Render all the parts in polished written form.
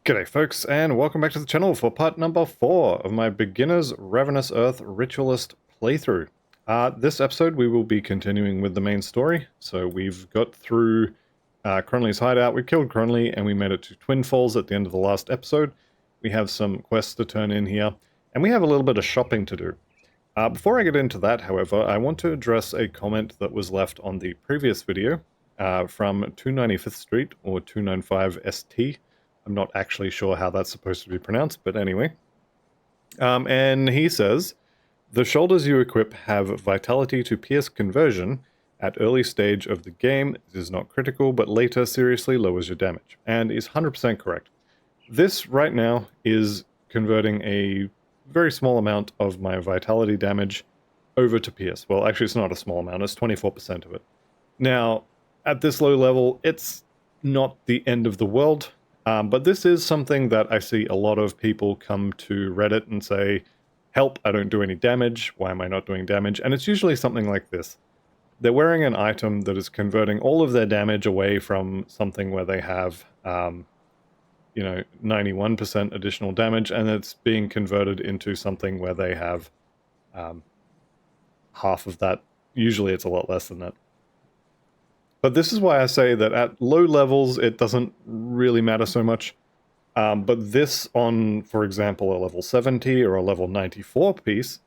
G'day folks, and welcome back to the channel for part number 4 of my Beginner's Ravenous Earth Ritualist playthrough. This episode we will be continuing with the main story. So we've got through Cronley's hideout, we killed Cronley, and we made it to Twinfalls at the end of the last episode. We have some quests to turn in here, and we have a little bit of shopping to do. Before I get into that, however, I want to address a comment that was left on the previous video from 295th Street, or 295 ST. I'm not actually sure how that's supposed to be pronounced, but anyway. And he says, the shoulders you equip have vitality to pierce conversion at early stage of the game. It is not critical, but later seriously lowers your damage. And is 100% correct. This right now is converting a very small amount of my vitality damage over to pierce. Well, actually it's not a small amount, it's 24% of it. Now, at this low level, it's not the end of the world. But this is something that I see a lot of people come to Reddit and say, help, I don't do any damage, why am I not doing damage? And it's usually something like this. They're wearing an item that is converting all of their damage away from something where they have, 91% additional damage, and it's being converted into something where they have half of that. Usually it's a lot less than that. But this is why I say that at low levels, it doesn't really matter so much. But this on, for example, a level 70 or a level 94 piece,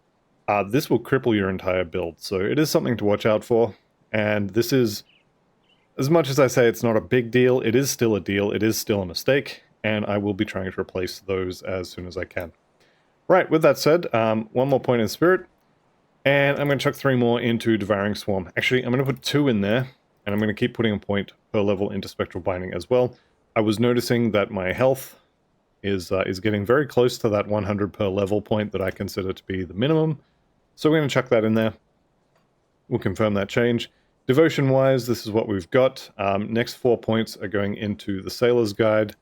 this will cripple your entire build. So it is something to watch out for. And this is, as much as I say it's not a big deal, it is still a deal. It is still a mistake. And I will be trying to replace those as soon as I can. Right, with that said, one more point in spirit. And I'm going to chuck 3 more into Devouring Swarm. Actually, I'm going to put 2 in there. And I'm going to keep putting a point per level into Spectral Binding as well. I was noticing that my health is getting very close to that 100 per level point that I consider to be the minimum. So we're going to chuck that in there. We'll confirm that change. Devotion-wise, this is what we've got. Next 4 points are going into the Sailor's Guide.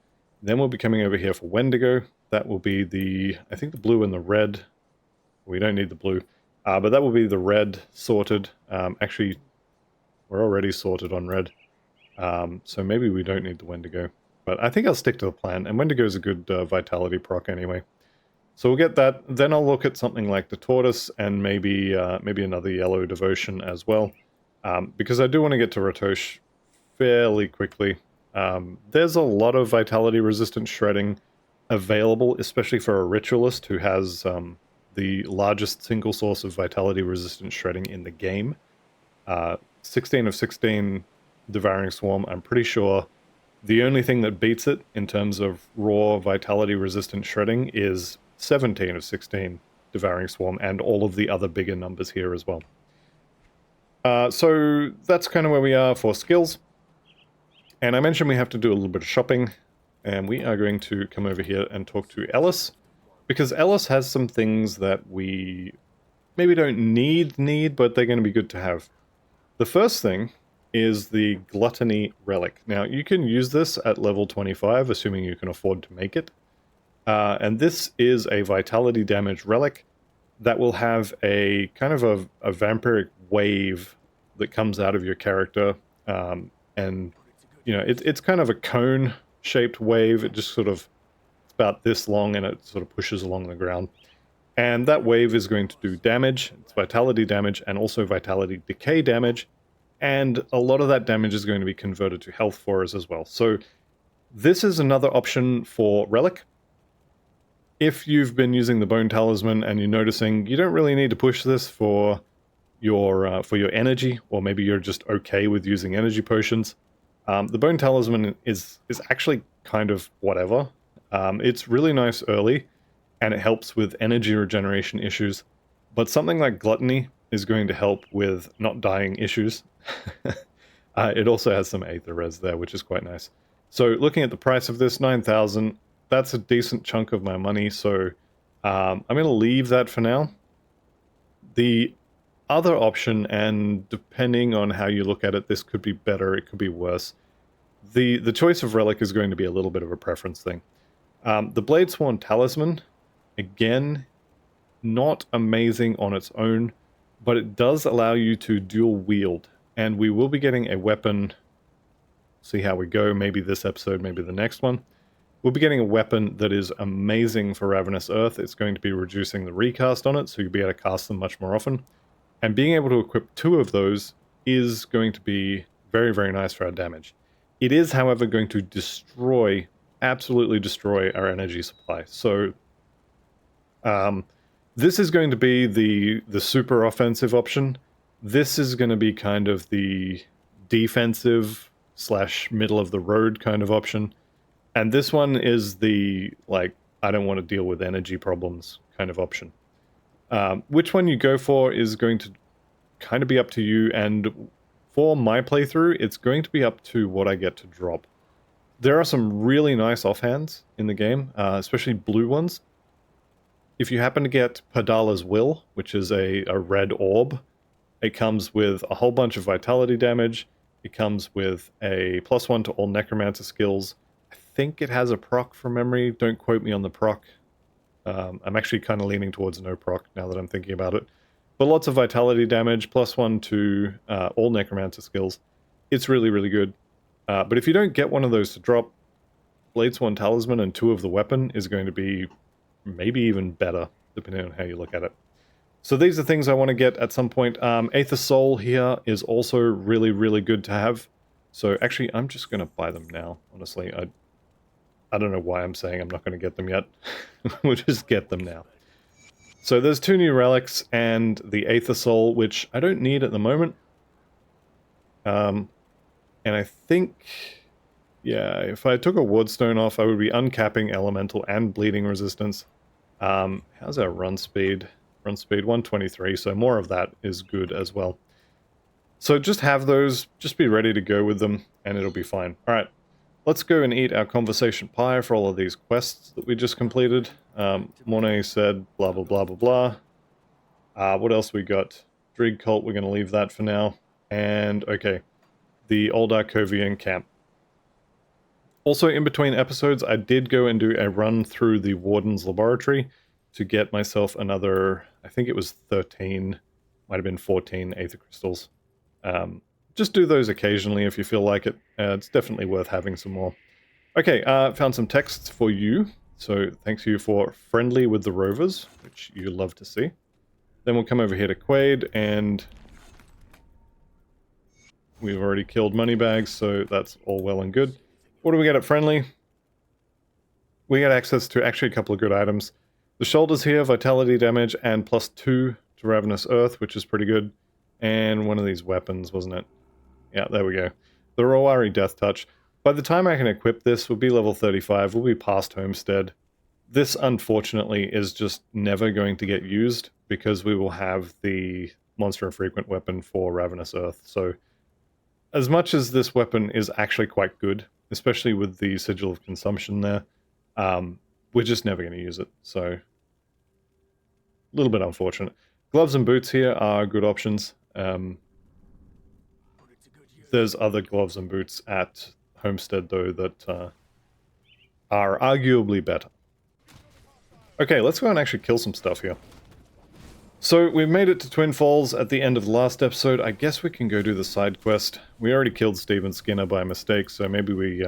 Then we'll be coming over here for Wendigo. That will be I think the blue and the red. We don't need the blue. But that will be the red sorted. Actually, we're already sorted on red, so maybe we don't need the Wendigo. But I think I'll stick to the plan, and Wendigo is a good vitality proc anyway. So we'll get that. Then I'll look at something like the Tortoise, and maybe another yellow devotion as well, because I do want to get to Ratosh fairly quickly. There's a lot of vitality-resistant shredding available, especially for a Ritualist who has the largest single source of vitality-resistant shredding in the game. 16 of 16 Devouring Swarm, I'm pretty sure the only thing that beats it in terms of raw vitality resistant shredding is 17 of 16 Devouring Swarm, and all of the other bigger numbers here as well. So that's kind of where we are for skills. And I mentioned we have to do a little bit of shopping, and we are going to come over here and talk to Ellis, because Ellis has some things that we maybe don't need, but they're going to be good to have. The first thing is the Gluttony Relic. Now, you can use this at level 25, assuming you can afford to make it. And this is a vitality damage relic that will have a kind of a vampiric wave that comes out of your character. And, it's kind of a cone-shaped wave. It just sort of, it's about this long, and it sort of pushes along the ground. And that wave is going to do damage. It's vitality damage and also vitality decay damage. And a lot of that damage is going to be converted to health for us as well. So this is another option for Relic. If you've been using the Bone Talisman and you're noticing you don't really need to push this for your energy, or maybe you're just okay with using energy potions, the Bone Talisman is actually kind of whatever. It's really nice early, and it helps with energy regeneration issues. But something like Gluttony is going to help with not dying issues. It also has some Aether Res there, which is quite nice. So looking at the price of this, 9,000, that's a decent chunk of my money, so I'm going to leave that for now. The other option, and depending on how you look at it, this could be better, it could be worse. The choice of relic is going to be a little bit of a preference thing. The Bladesworn Talisman, again, not amazing on its own, but it does allow you to dual wield, and we will be getting a weapon. See how we go, maybe this episode, maybe the next one. we'll be getting a weapon that is amazing for Ravenous Earth. It's going to be reducing the recast on it, so you'll be able to cast them much more often. And being able to equip 2 of those is going to be very, very nice for our damage. It is, however, going to destroy, absolutely destroy our energy supply. So this is going to be the super offensive option. This is going to be kind of the defensive / middle of the road kind of option. And this one is the, like, I don't want to deal with energy problems kind of option. Which one you go for is going to kind of be up to you, and for my playthrough, it's going to be up to what I get to drop. There are some really nice offhands in the game, especially blue ones. If you happen to get Padala's Will, which is a red orb, it comes with a whole bunch of vitality damage. It comes with a +1 to all necromancer skills. I think it has a proc from memory. Don't quote me on the proc. I'm actually kind of leaning towards no proc now that I'm thinking about it. But lots of vitality damage, +1 to all necromancer skills. It's really, really good. But if you don't get one of those to drop, Bladesworn Talisman and 2 of the weapon is going to be maybe even better, depending on how you look at it. So these are things I want to get at some point. Aether Soul here is also really, really good to have. So actually, I'm just going to buy them now, honestly. I don't know why I'm saying I'm not going to get them yet. We'll just get them now. So there's 2 new relics and the Aether Soul, which I don't need at the moment. And I think, yeah, if I took a Wardstone off, I would be uncapping Elemental and Bleeding Resistance. How's our run speed? Run speed 123, so more of that is good as well. So just have those, just be ready to go with them, and it'll be fine. Alright, let's go and eat our conversation pie for all of these quests that we just completed. Monet said blah blah blah blah blah. What else we got? Drig Cult, we're going to leave that for now. And, okay, the old Arkovian camp. Also, in between episodes, I did go and do a run through the Warden's Laboratory to get myself another, I think it was 13, might have been 14 Aether Crystals. Just do those occasionally if you feel like it. It's definitely worth having some more. Okay, found some texts for you. So thanks you for friendly with the rovers, which you love to see. Then we'll come over here to Quaid, and we've already killed Moneybags, so that's all well and good. What do we get at friendly? We get access to actually a couple of good items. The shoulders here, vitality damage, and +2 to Ravenous Earth, which is pretty good. And one of these weapons, wasn't it? Yeah, there we go. The Rowari Death Touch. By the time I can equip this, we'll be level 35, we'll be past Homestead. This, unfortunately, is just never going to get used, because we will have the Monster Infrequent weapon for Ravenous Earth. So, as much as this weapon is actually quite good, especially with the Sigil of Consumption there, we're just never going to use it, so a little bit unfortunate. Gloves and boots here are good options. There's other gloves and boots at Homestead, though, that are arguably better. Okay, let's go and actually kill some stuff here. So, we've made it to Twinfalls at the end of the last episode. I guess we can go do the side quest. We already killed Stephen Skinner by mistake, so maybe we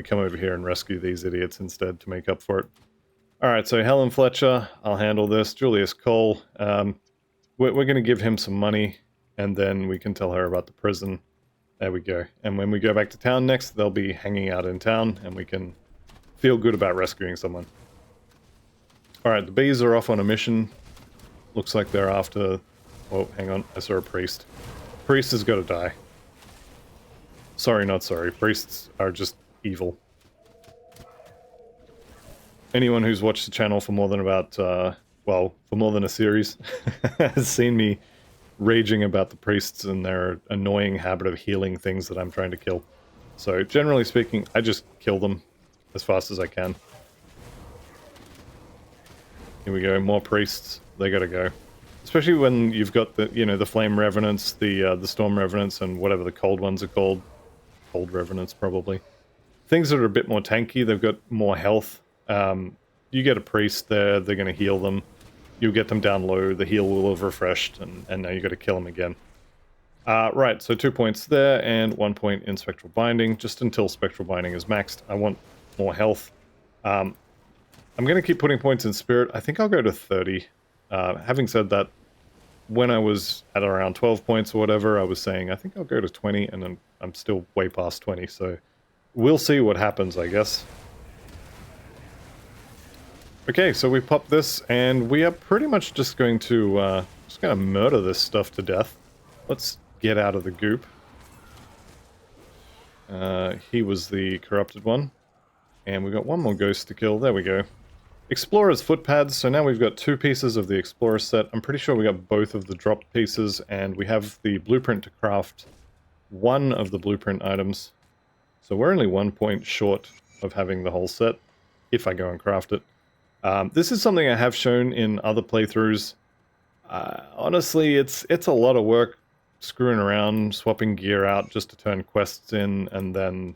come over here and rescue these idiots instead to make up for it. Alright, so Helen Fletcher, I'll handle this. Julius Cole, we're going to give him some money, and then we can tell her about the prison. There we go. And when we go back to town next, they'll be hanging out in town, and we can feel good about rescuing someone. Alright, the bees are off on a mission. Looks like they're after... Oh, hang on, I saw a priest. Priest has got to die. Sorry, not sorry. Priests are just evil. Anyone who's watched the channel for more than about, well, for more than a series, has seen me raging about the priests and their annoying habit of healing things that I'm trying to kill. So, generally speaking, I just kill them as fast as I can. Here we go, more priests. They gotta go. Especially when you've got the, you know, the Flame Revenants, the Storm Revenants, and whatever the cold ones are called. Cold Revenants, probably. Things that are a bit more tanky, they've got more health. You get a priest there, they're gonna heal them. You'll get them down low, the heal will have refreshed, and now you gotta kill them again. Right, so 2 points there, and 1 point in Spectral Binding, just until Spectral Binding is maxed. I want more health. I'm going to keep putting points in spirit. I think I'll go to 30. Having said that, when I was at around 12 points or whatever, I was saying I think I'll go to 20, and then I'm still way past 20, so we'll see what happens, I guess. Okay, so we popped this, and we are pretty much just going to murder this stuff to death. Let's get out of the goop. He was the corrupted one. And we've got one more ghost to kill. There we go. Explorer's footpads. So now we've got 2 pieces of the Explorer set. I'm pretty sure we got both of the drop pieces, and we have the blueprint to craft one of the blueprint items. So we're only 1 point short of having the whole set, if I go and craft it. This is something I have shown in other playthroughs. Honestly, it's a lot of work screwing around, swapping gear out just to turn quests in, and then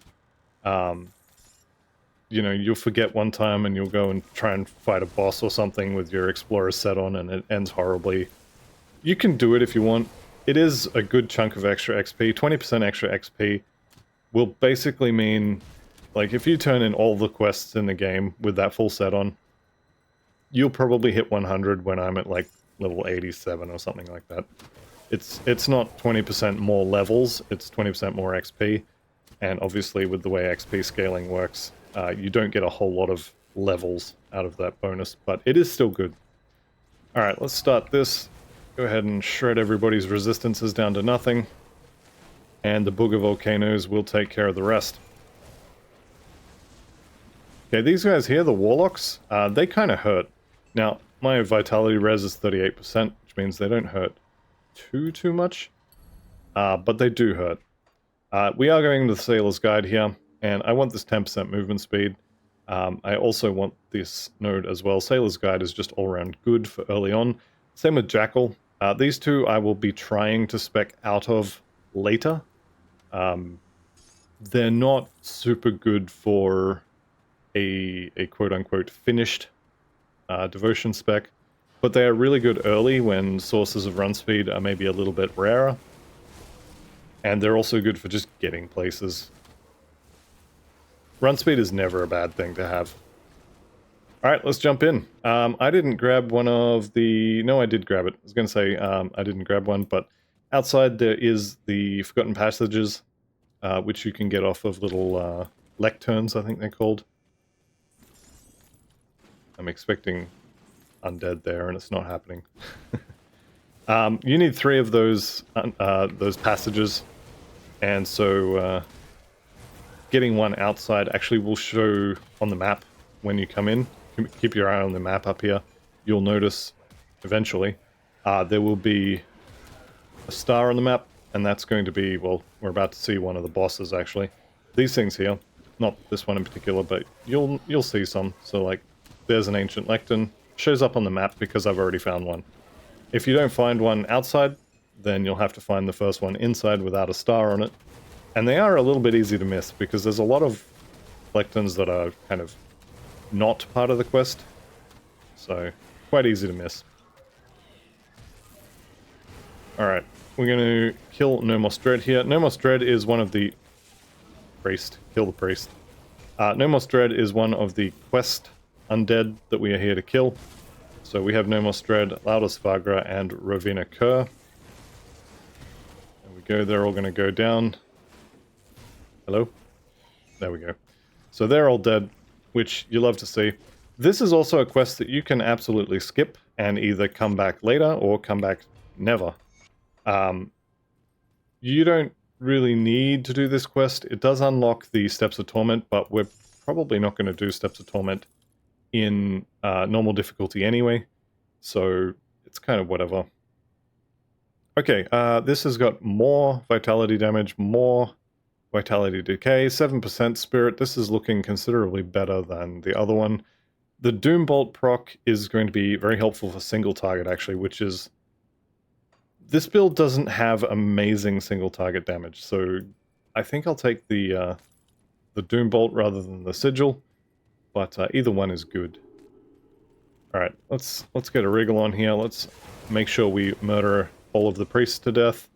you know, you'll forget one time and you'll go and try and fight a boss or something with your Explorer set on, and it ends horribly. You can do it if you want. It is a good chunk of extra XP. 20% extra XP will basically mean, like, if you turn in all the quests in the game with that full set on, you'll probably hit 100 when I'm at, like, level 87 or something like that. It's not 20% more levels, it's 20% more XP, and obviously with the way XP scaling works, you don't get a whole lot of levels out of that bonus, but it is still good. Alright, let's start this. Go ahead and shred everybody's resistances down to nothing. And the Booger Volcanoes will take care of the rest. Okay, these guys here, the Warlocks, they kind of hurt. Now, my Vitality res is 38%, which means they don't hurt too much. But they do hurt. We are going to the Sailor's Guide here. And I want this 10% movement speed. I also want this node as well. Sailor's Guide is just all around good for early on. Same with Jackal. These two I will be trying to spec out of later. They're not super good for a quote-unquote finished devotion spec, but they are really good early when sources of run speed are maybe a little bit rarer. And they're also good for just getting places. Run speed is never a bad thing to have. Alright, let's jump in. I didn't grab one of the... No, I did grab it. I was going to say I didn't grab one, but outside there is the Forgotten Passages, which you can get off of little lecterns, I think they're called. I'm expecting undead there, and it's not happening. You need 3 of those passages, and so... getting one outside actually will show on the map when you come in. Keep your eye on the map up here. You'll notice eventually there will be a star on the map, and that's going to be, well, we're about to see one of the bosses actually. These things here, not this one in particular, but you'll see some. So like, there's an ancient lectern, shows up on the map because I've already found one. If you don't find one outside, then you'll have to find the first one inside without a star on it. And they are a little bit easy to miss, because there's a lot of lecterns that are kind of not part of the quest. So, quite easy to miss. Alright, we're going to kill Nomos Dread here. Nomos Dread is one of the... Priest. Kill the priest. Nomos Dread is one of the quest undead that we are here to kill. So we have Nomos Dread, Laudus Vagra, and Rovina Kerr. There we go, they're all going to go down. Hello? There we go. So they're all dead, which you love to see. This is also a quest that you can absolutely skip and either come back later or come back never. You don't really need to do this quest. It does unlock the Steps of Torment, but we're probably not going to do Steps of Torment in normal difficulty anyway, so it's kind of whatever. Okay, this has got more vitality damage, more vitality decay, 7% spirit. This is looking considerably better than the other one. The Doombolt proc is going to be very helpful for single target, actually, which is... This build doesn't have amazing single target damage, so I think I'll take the Doombolt rather than the Sigil, but either one is good. Alright, let's get a wriggle on here. Let's make sure we murder all of the priests to death.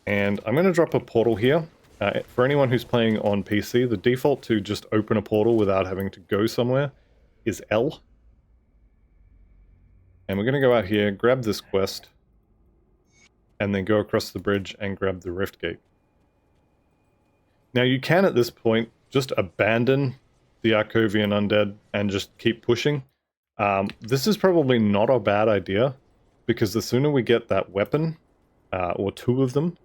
And I'm going to drop a portal here. For anyone who's playing on PC, the default to just open a portal without having to go somewhere is L. And we're going to go out here, grab this quest, and then go across the bridge and grab the rift gate. Now you can, at this point, just abandon the Arkovian undead and just keep pushing. This is probably not a bad idea, because the sooner we get that weapon, or two of them,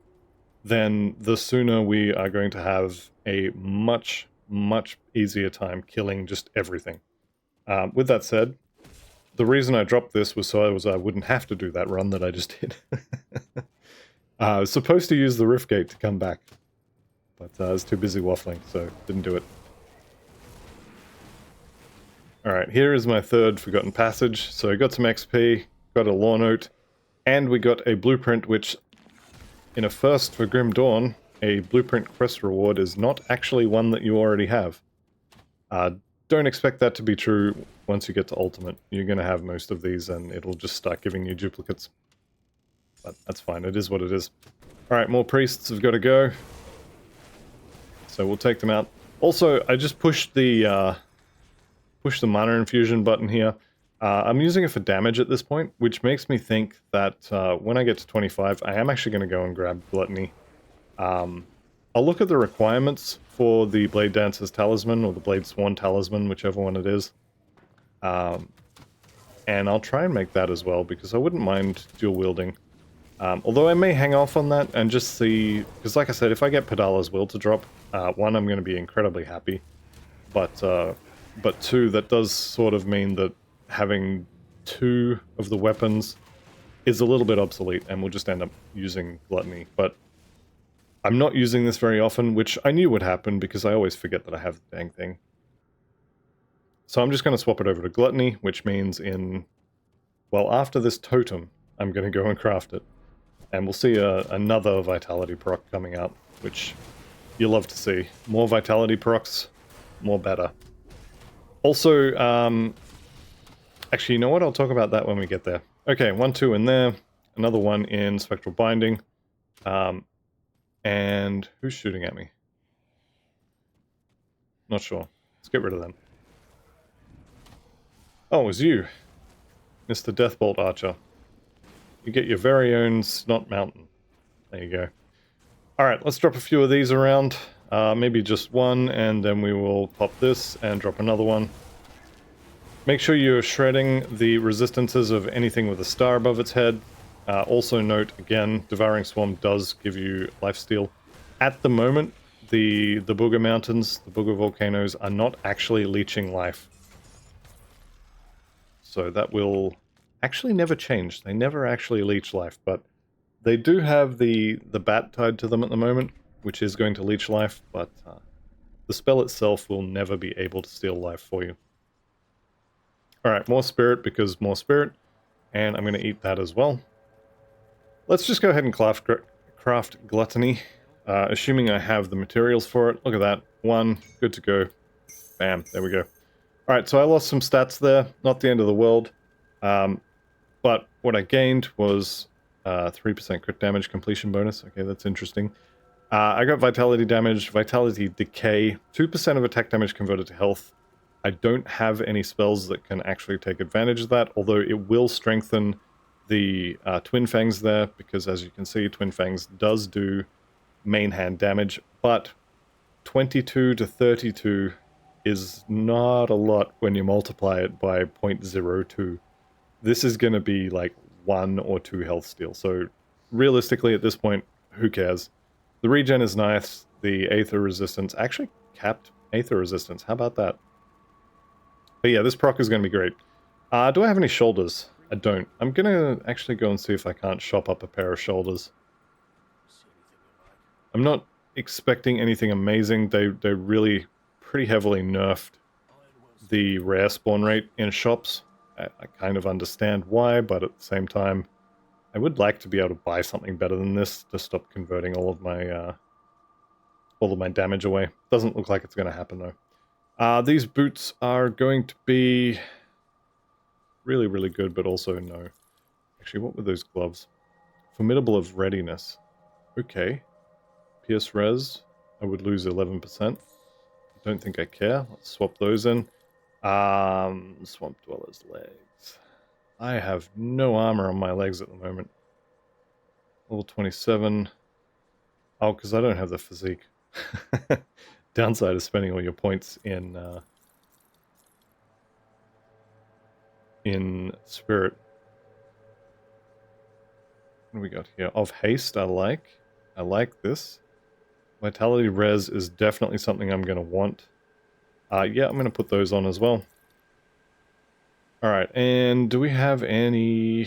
then the sooner we are going to have a much, much easier time killing just everything. With that said, the reason I dropped this was so I wouldn't have to do that run that I just did. I was supposed to use the rift gate to come back, but I was too busy waffling, so didn't do it. Alright, here is my third Forgotten Passage. So I got some XP, got a lore note, and we got a blueprint which, in a first for Grim Dawn, a blueprint quest reward is not actually one that you already have. Don't expect that to be true once you get to Ultimate. You're going to have most of these and it'll just start giving you duplicates. But that's fine, it is what it is. Alright, more priests have got to go. So we'll take them out. Also, I just pushed the mana infusion button here. I'm using it for damage at this point, which makes me think that when I get to 25, I am actually going to go and grab Gluttony. I'll look at the requirements for the Blade Dancer's Talisman, or the Blade Sworn Talisman, whichever one it is. And I'll try and make that as well, because I wouldn't mind dual wielding. Although I may hang off on that and just see, because like I said, if I get Padala's Will to drop, one, I'm going to be incredibly happy. But two, that does sort of mean that having two of the weapons is a little bit obsolete, and we'll just end up using Gluttony. But I'm not using this very often, which I knew would happen because I always forget that I have the dang thing. So I'm just going to swap it over to Gluttony, which means after this totem, I'm going to go and craft it. And we'll see another Vitality proc coming out, which you love to see. More Vitality procs, more better. Also, actually, you know what? I'll talk about that when we get there. Okay, 1, 2 in there. Another one in Spectral Binding. And who's shooting at me? Not sure. Let's get rid of them. Oh, it was you, Mr. Deathbolt Archer. You get your very own Snot Mountain. There you go. Alright, let's drop a few of these around. Maybe just one, and then we will pop this and drop another one. Make sure you're shredding the resistances of anything with a star above its head. Also note, again, Devouring Swarm does give you lifesteal. At the moment, the Booger Mountains, the Booger Volcanoes, are not actually leeching life. So that will actually never change. They never actually leech life, but they do have the bat tied to them at the moment, which is going to leech life, but the spell itself will never be able to steal life for you. Alright, more spirit because more spirit, and I'm going to eat that as well. Let's just go ahead and craft Gluttony, assuming I have the materials for it. Look at that. 1, good to go. Bam, there we go. Alright, so I lost some stats there, not the end of the world. But what I gained was 3% crit damage completion bonus. Okay, that's interesting. I got Vitality damage, Vitality decay, 2% of attack damage converted to health. I don't have any spells that can actually take advantage of that, although it will strengthen the Twin Fangs there, because as you can see, Twin Fangs does do main hand damage, but 22 to 32 is not a lot when you multiply it by 0.02. This is going to be like 1 or 2 health steal, so realistically at this point, who cares? The regen is nice, the Aether resistance, actually capped Aether resistance, how about that? But yeah, this proc is going to be great. Do I have any shoulders? I don't. I'm going to actually go and see if I can't shop up a pair of shoulders. I'm not expecting anything amazing. They really pretty heavily nerfed the rare spawn rate in shops. I kind of understand why, but at the same time, I would like to be able to buy something better than this to stop converting all of my damage away. Doesn't look like it's going to happen though. These boots are going to be really, really good, but also no. Actually, what were those gloves? Formidable of Readiness. Okay. Pierce Res. I would lose 11%. Don't think I care. Let's swap those in. Swamp Dweller's legs. I have no armor on my legs at the moment. Level 27. Oh, because I don't have the physique. Downside of spending all your points in spirit. What do we got here? Of haste, I like. I like this. Vitality res is definitely something I'm going to want. Yeah, I'm going to put those on as well. Alright, and do we have any...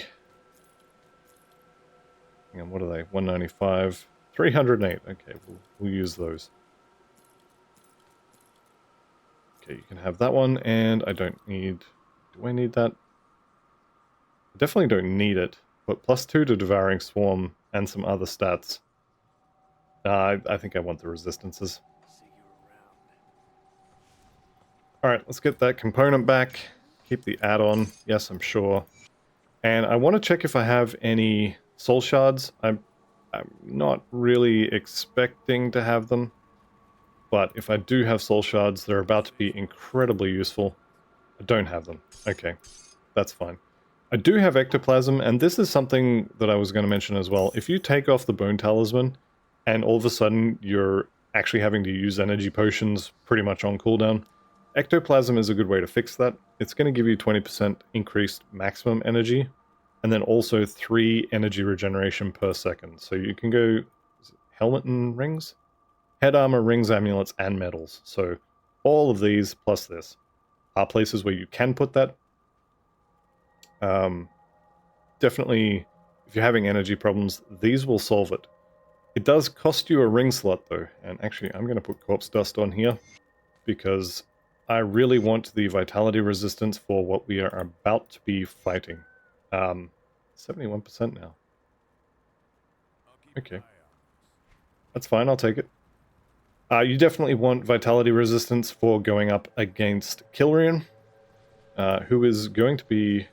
Hang on, what are they? 195. 308. Okay, we'll use those. Okay, you can have that one, and I don't need... Do I need that? I definitely don't need it, but +2 to Devouring Swarm and some other stats. I think I want the resistances. Alright, let's get that component back. Keep the add-on. Yes, I'm sure. And I want to check if I have any soul shards. I'm not really expecting to have them. But if I do have soul shards, they're about to be incredibly useful. I don't have them. Okay, that's fine. I do have ectoplasm, and this is something that I was going to mention as well. If you take off the bone talisman, and all of a sudden you're actually having to use energy potions pretty much on cooldown, ectoplasm is a good way to fix that. It's going to give you 20% increased maximum energy, and then also 3 energy regeneration per second. So you can go helmet and rings? Head armor, rings, amulets, and medals. So all of these plus this are places where you can put that. Definitely, if you're having energy problems, these will solve it. It does cost you a ring slot though, and actually I'm going to put corpse dust on here because I really want the vitality resistance for what we are about to be fighting. 71% now. Okay. That's fine, I'll take it. You definitely want vitality resistance for going up against Kilrian, who is going to be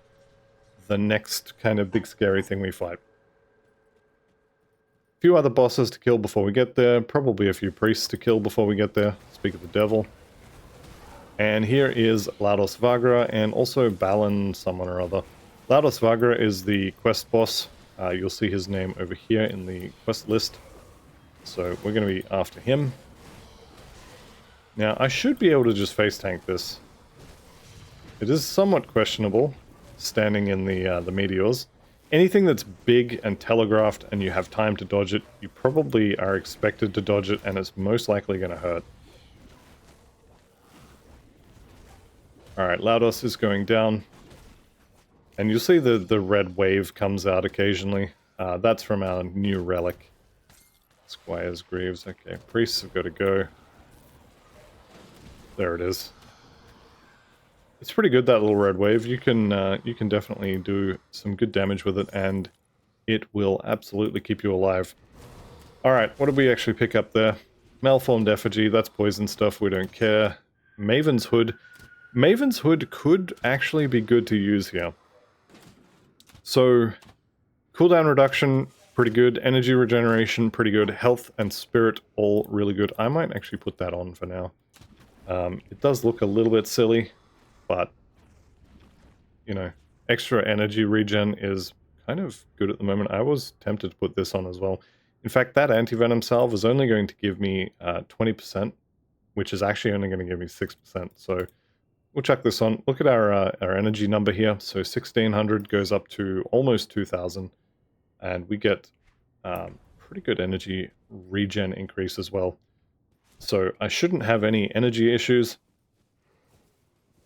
the next kind of big scary thing we fight. A few other bosses to kill before we get there, probably a few priests to kill before we get there, speak of the devil. And here is Laudos Vagra and also Balan someone or other. Laudos Vagra is the quest boss. You'll see his name over here in the quest list. So we're going to be after him. Now, I should be able to just face tank this. It is somewhat questionable, standing in the meteors. Anything that's big and telegraphed and you have time to dodge it, you probably are expected to dodge it, and it's most likely going to hurt. Alright, Laudos is going down. And you'll see the red wave comes out occasionally. That's from our new relic. Squire's Greaves. Okay, priests have got to go. There it is. It's pretty good, that little red wave. You can definitely do some good damage with it, and it will absolutely keep you alive. Alright, what did we actually pick up there? Malformed Effigy, that's poison stuff, we don't care. Maven's Hood. Maven's Hood could actually be good to use here. So, cooldown reduction, pretty good. Energy regeneration, pretty good. Health and spirit, all really good. I might actually put that on for now. It does look a little bit silly, but, you know, extra energy regen is kind of good at the moment. I was tempted to put this on as well. In fact, that anti-venom salve is only going to give me 20%, which is actually only going to give me 6%. So we'll chuck this on. Look at our energy number here. So 1600 goes up to almost 2000, and we get pretty good energy regen increase as well. So I shouldn't have any energy issues.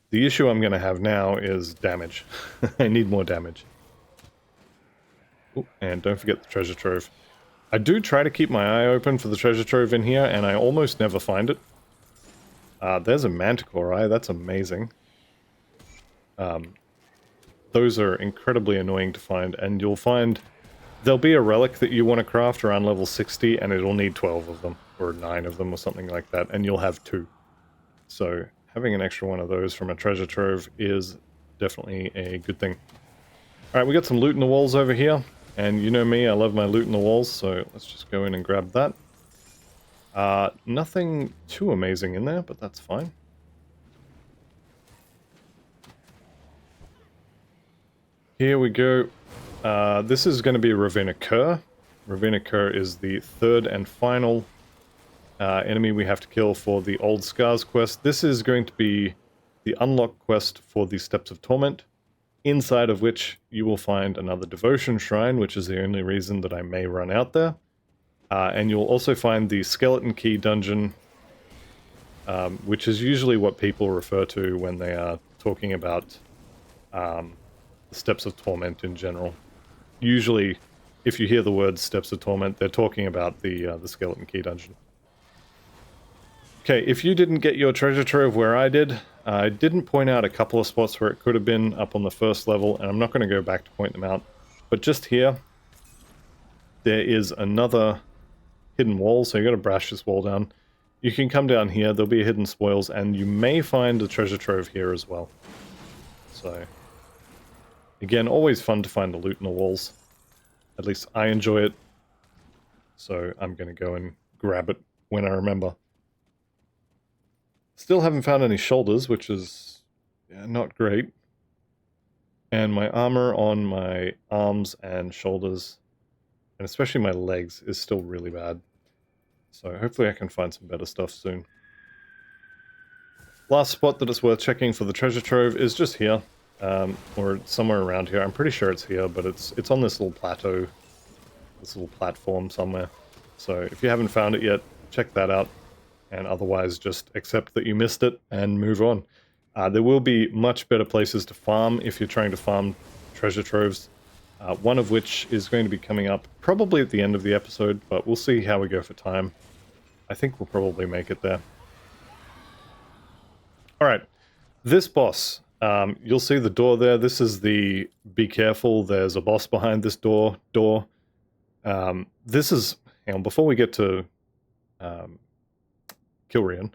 The issue I'm going to have now is damage. I need more damage. Ooh, and don't forget the treasure trove. I do try to keep my eye open for the treasure trove in here, and I almost never find it. There's a manticore eye, that's amazing. Those are incredibly annoying to find, and you'll find there'll be a relic that you want to craft around level 60, and it'll need 12 of them, or 9 of them, or something like that, and you'll have 2. So having an extra one of those from a treasure trove is definitely a good thing. Alright, we got some loot in the walls over here, and you know me, I love my loot in the walls, so let's just go in and grab that. Nothing too amazing in there, but that's fine. Here we go. This is going to be Ravenna Cur. Ravenna Cur is the third and final enemy we have to kill for the Old Scars quest. This is going to be the unlock quest for the Steps of Torment, inside of which you will find another devotion shrine, which is the only reason that I may run out there. And you'll also find the Skeleton Key dungeon, which is usually what people refer to when they are talking about the Steps of Torment in general. Usually, if you hear the word Steps of Torment, they're talking about the Skeleton Key dungeon. Okay, if you didn't get your treasure trove where I didn't point out a couple of spots where it could have been up on the first level, and I'm not going to go back to point them out. But just here, there is another hidden wall, so you've got to brash this wall down. You can come down here, there'll be hidden spoils, and you may find a treasure trove here as well. So, again, always fun to find the loot in the walls. At least I enjoy it. So I'm going to go and grab it when I remember. Still haven't found any shoulders, which is not great. And my armor on my arms and shoulders, and especially my legs, is still really bad. So hopefully I can find some better stuff soon. Last spot that it's worth checking for the treasure trove is just here. Or somewhere around here. I'm pretty sure it's here, but it's on this little plateau. This little platform somewhere. So if you haven't found it yet, check that out. And otherwise, just accept that you missed it and move on. There will be much better places to farm if you're trying to farm treasure troves. One of which is going to be coming up probably at the end of the episode, but we'll see how we go for time. I think we'll probably make it there. Alright, this boss. You'll see the door there. This is the be careful, there's a boss behind this door. This is, hang on, before we get to Kilrian,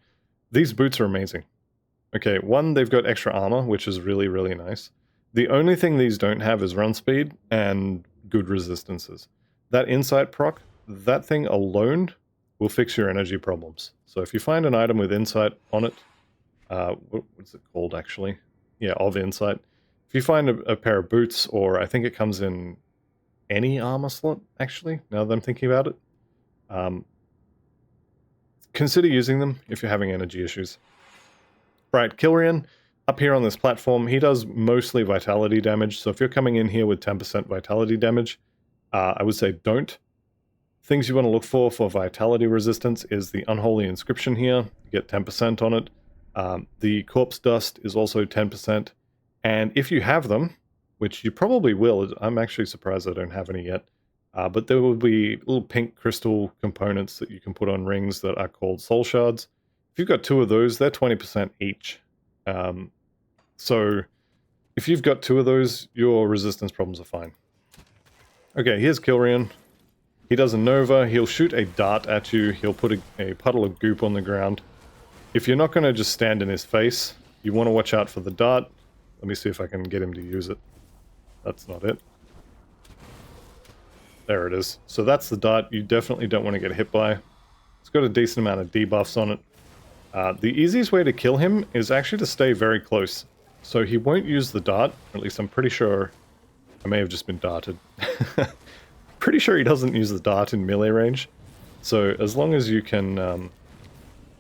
these boots are amazing. Okay, one, they've got extra armor, which is really, really nice. The only thing these don't have is run speed and good resistances. That insight proc, that thing alone will fix your energy problems. So if you find an item with insight on it, what's it called actually? Yeah, of insight. If you find a pair of boots, or I think it comes in any armor slot, actually, now that I'm thinking about it, consider using them if you're having energy issues. Right, Kilrian, up here on this platform, he does mostly vitality damage, so if you're coming in here with 10% vitality damage, I would say don't. Things you want to look for vitality resistance is the Unholy Inscription here. You get 10% on it. The Corpse Dust is also 10%. And if you have them, which you probably will, I'm actually surprised I don't have any yet, but there will be little pink crystal components that you can put on rings that are called Soul Shards. If you've got 2 of those, they're 20% each. So if you've got 2 of those, your resistance problems are fine. Okay, here's Kilrian. He does a Nova, he'll shoot a dart at you, he'll put a puddle of goop on the ground. If you're not going to just stand in his face, you want to watch out for the dart. Let me see if I can get him to use it. That's not it. There it is. So that's the dart you definitely don't want to get hit by. It's got a decent amount of debuffs on it. The easiest way to kill him is actually to stay very close. So he won't use the dart, or at least I'm pretty sure I may have just been darted. Pretty sure he doesn't use the dart in melee range. So as long as you can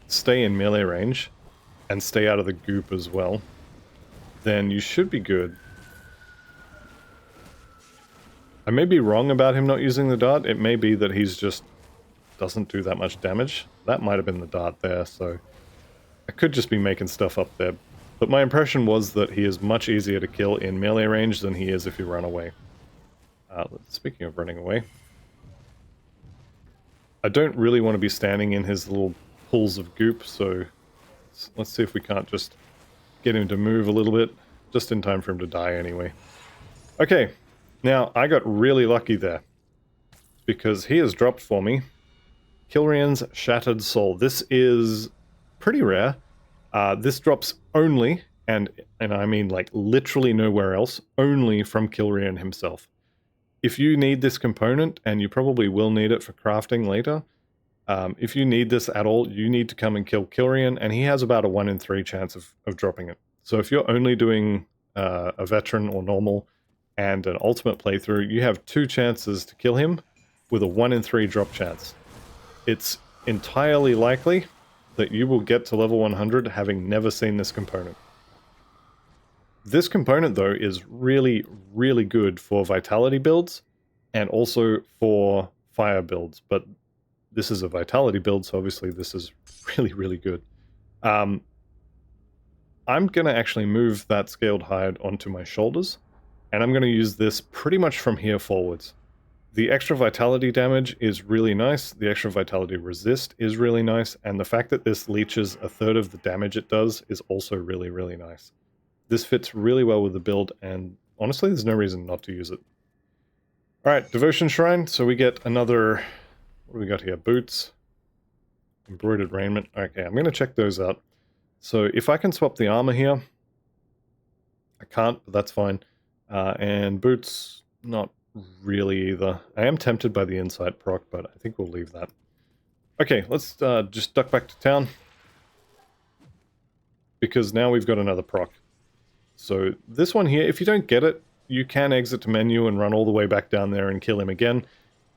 stay in melee range and stay out of the goop as well, then you should be good. I may be wrong about him not using the dart. It may be that he's just doesn't do that much damage. That might have been the dart there, so I could just be making stuff up there. But my impression was that he is much easier to kill in melee range than he is if you run away. Speaking of running away, I don't really want to be standing in his little pools of goop, so let's see if we can't just get him to move a little bit, just in time for him to die anyway. Okay, now I got really lucky there, because he has dropped for me Kilrian's Shattered Soul. This is pretty rare. This drops only, and I mean like literally nowhere else, only from Kilrian himself. If you need this component, and you probably will need it for crafting later, If you need this at all, you need to come and kill Kilrian, and he has about a 1 in 3 chance of dropping it. So if you're only doing a veteran or normal and an ultimate playthrough, you have 2 chances to kill him with a 1 in 3 drop chance. It's entirely likely that you will get to level 100 having never seen this component. This component, though, is really, really good for vitality builds and also for fire builds, but this is a vitality build, so obviously this is really, really good. I'm going to actually move that scaled hide onto my shoulders, and I'm going to use this pretty much from here forwards. The extra vitality damage is really nice, the extra vitality resist is really nice, and the fact that this leeches a third of the damage it does is also really, really nice. This fits really well with the build, and honestly, there's no reason not to use it. Alright, Devotion Shrine, so we get another... What do we got here? Boots. Embroidered raiment. Okay, I'm going to check those out. So if I can swap the armor here... I can't, but that's fine. And boots, not really either. I am tempted by the insight proc, but I think we'll leave that. Okay, let's just duck back to town. Because now we've got another proc. So this one here, if you don't get it, you can exit the menu and run all the way back down there and kill him again.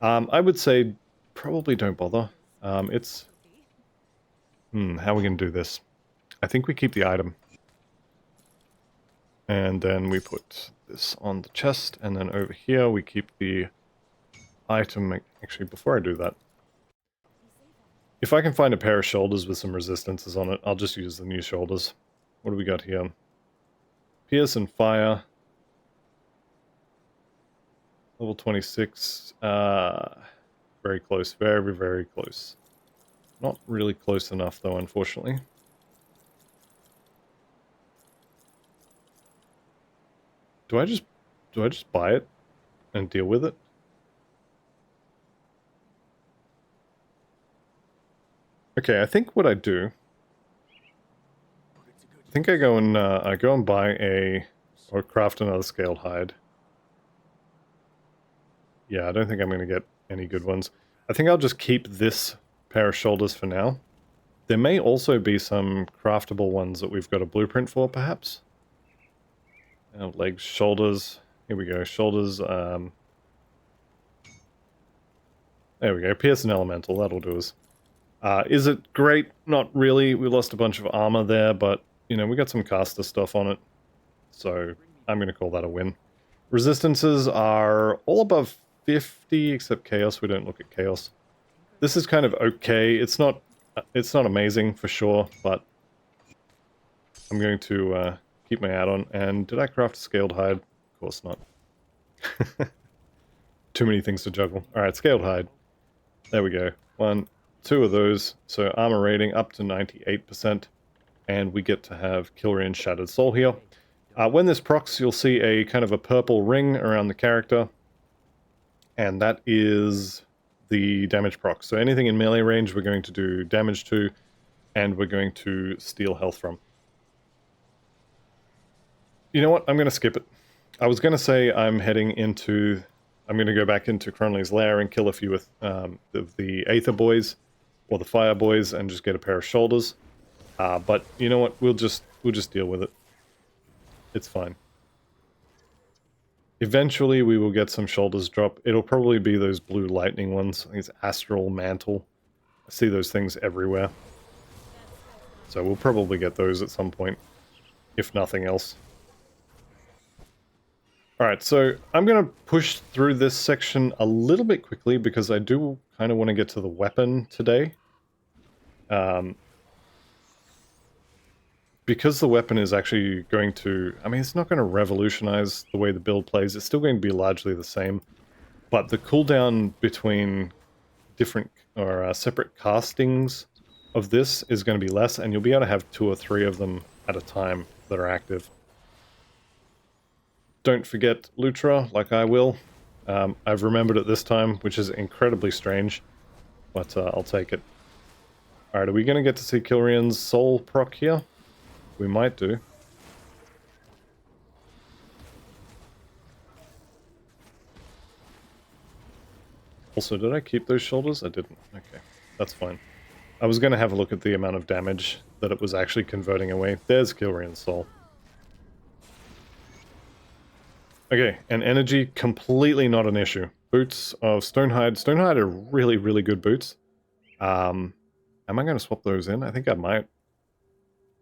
I would say probably don't bother. How are we going to do this? I think we keep the item. And then we put this on the chest, and then over here we keep the item. Actually, before I do that, if I can find a pair of shoulders with some resistances on it, I'll just use the new shoulders. What do we got here? Pierce and Fire. Level 26. Very close. Very, very close. Not really close enough, though, unfortunately. Do I just buy it and deal with it? Okay, I think what I do... I think I go and buy or craft another scaled hide. Yeah, I don't think I'm going to get any good ones. I think I'll just keep this pair of shoulders for now. There may also be some craftable ones that we've got a blueprint for, perhaps. Legs, shoulders. Here we go, shoulders. There we go, Pierce and Elemental, that'll do us. Is it great? Not really. We lost a bunch of armor there, but, you know, we got some caster stuff on it. So, I'm going to call that a win. Resistances are all above 50, except Chaos. We don't look at Chaos. This is kind of okay. It's not amazing, for sure, but I'm going to keep my ad on. And did I craft a scaled hide? Of course not. Too many things to juggle. Alright, scaled hide. There we go. 1, 2 of those. So armor rating up to 98%. And we get to have Kilrian Shattered Soul here. When this procs, you'll see a kind of a purple ring around the character. And that is the damage proc. So anything in melee range we're going to do damage to, and we're going to steal health from. You know what? I'm going to skip it. I was going to say I'm going to go back into Cronley's Lair and kill a few with the Aether Boys, or the Fire Boys, and just get a pair of shoulders. But you know what? We'll just deal with it. It's fine. Eventually we will get some shoulders drop. It'll probably be those blue lightning ones. I think it's Astral Mantle. I see those things everywhere. So we'll probably get those at some point, if nothing else. Alright, so I'm going to push through this section a little bit quickly because I do kind of want to get to the weapon today. Because the weapon is actually going to... I mean, it's not going to revolutionize the way the build plays. It's still going to be largely the same. But the cooldown between different or separate castings of this is going to be less, and you'll be able to have 2 or 3 of them at a time that are active. Don't forget Lutra, like I will. I've remembered it this time, which is incredibly strange, but I'll take it. Alright, are we going to get to see Kilrian's soul proc here? We might do. Also, did I keep those shoulders? I didn't. Okay. That's fine. I was going to have a look at the amount of damage that it was actually converting away. There's Kilrian's soul. Okay, and energy, completely not an issue. Boots of Stonehide. Stonehide are really, really good boots. Am I going to swap those in? I think I might.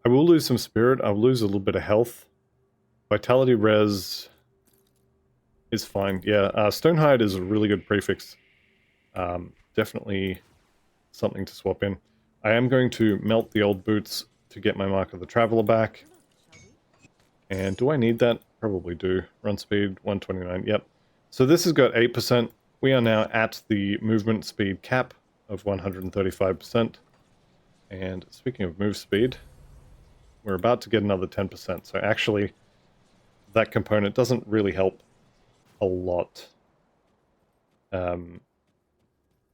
I will lose some spirit. I'll lose a little bit of health. Vitality res is fine. Yeah, Stonehide is a really good prefix. Definitely something to swap in. I am going to melt the old boots to get my Mark of the Traveler back. And do I need that? Probably do. Run speed, 129. Yep. So this has got 8%. We are now at the movement speed cap of 135%. And speaking of move speed, we're about to get another 10%. So actually, that component doesn't really help a lot.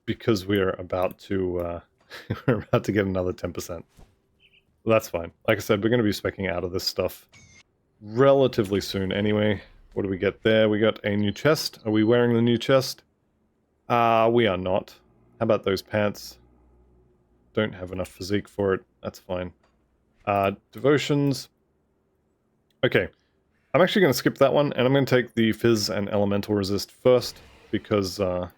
Because we're about to we're about to get another 10%. That's fine. Like I said, we're going to be speccing out of this stuff relatively soon anyway. What do we get there? We got a new chest. Are we wearing the new chest? We are not. How about those pants? Don't have enough physique for it. That's fine. Devotions. Okay. I'm actually going to skip that one, and I'm going to take the Fizz and Elemental Resist first, because the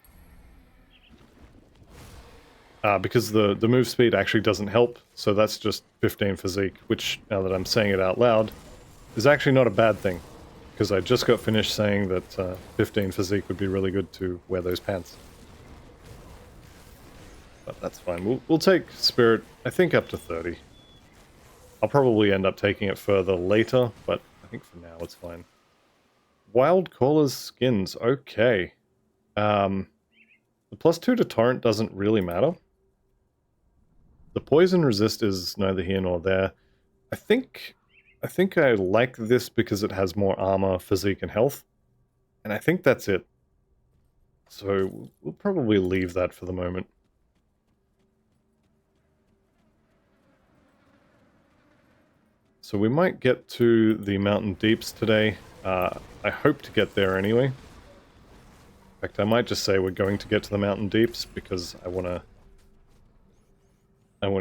move speed actually doesn't help, so that's just 15 physique, which, now that I'm saying it out loud, is actually not a bad thing, because I just got finished saying that 15 physique would be really good to wear those pants. But that's fine. We'll take spirit, I think, up to 30. I'll probably end up taking it further later, but I think for now it's fine. Wild Caller's skins, okay. The +2 to Torrent doesn't really matter. The poison resist is neither here nor there. I think I like this because it has more armor, physique, and health. And I think that's it. So we'll probably leave that for the moment. So we might get to the Mountain Deeps today. I hope to get there anyway. In fact, I might just say we're going to get to the Mountain Deeps because I want to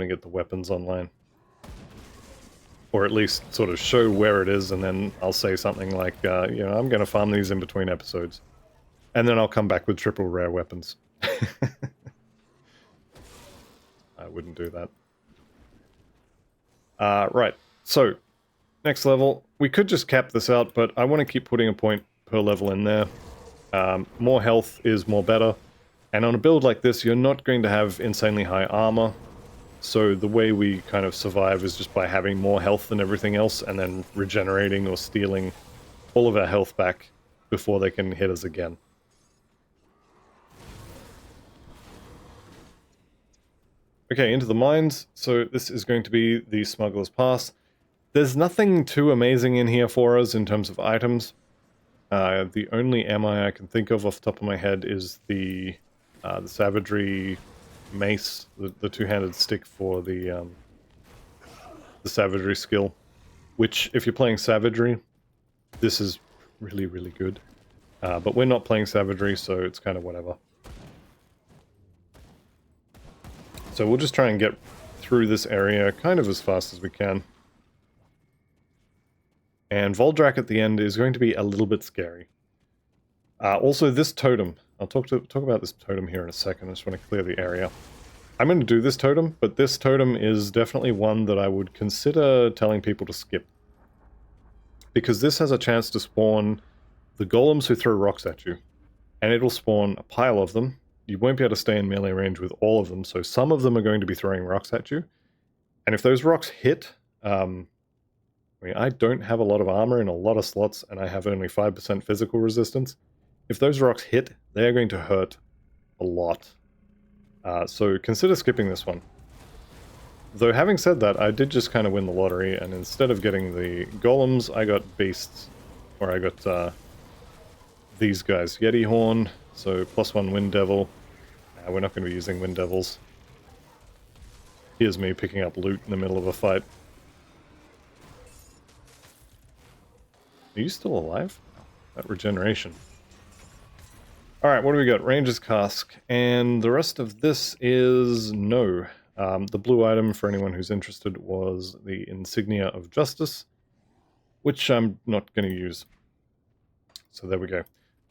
get the weapons online. Or at least sort of show where it is, and then I'll say something like, you know, I'm going to farm these in between episodes. And then I'll come back with triple rare weapons. I wouldn't do that. Right, so, next level. We could just cap this out, but I want to keep putting a point per level in there. More health is more better. And on a build like this, you're not going to have insanely high armor. So the way we kind of survive is just by having more health than everything else, and then regenerating or stealing all of our health back before they can hit us again. Okay, into the mines. So this is going to be the Smuggler's Pass. There's nothing too amazing in here for us in terms of items. The only MI I can think of off the top of my head is the Savagery Mace, the two-handed stick for the Savagery skill. Which, if you're playing Savagery, this is really, really good. But we're not playing Savagery, so it's kind of whatever. So we'll just try and get through this area kind of as fast as we can. And Voldrak at the end is going to be a little bit scary. Also, this totem. I'll talk about this totem here in a second. I just want to clear the area. I'm going to do this totem, but this totem is definitely one that I would consider telling people to skip. Because this has a chance to spawn the golems who throw rocks at you. And it'll spawn a pile of them. You won't be able to stay in melee range with all of them, so some of them are going to be throwing rocks at you. And if those rocks hit... I mean, I don't have a lot of armor in a lot of slots, and I have only 5% physical resistance. If those rocks hit, they are going to hurt a lot. So consider skipping this one. Though having said that, I did just kind of win the lottery, and instead of getting the golems, I got beasts. Or I got these guys. Yeti Horn, so +1 Wind Devil. We're not going to be using Wind Devils. Here's me picking up loot in the middle of a fight. Are you still alive? That regeneration. Alright, what do we got? Ranger's Cask. And the rest of this is no. The blue item, for anyone who's interested, was the Insignia of Justice, which I'm not going to use. So there we go.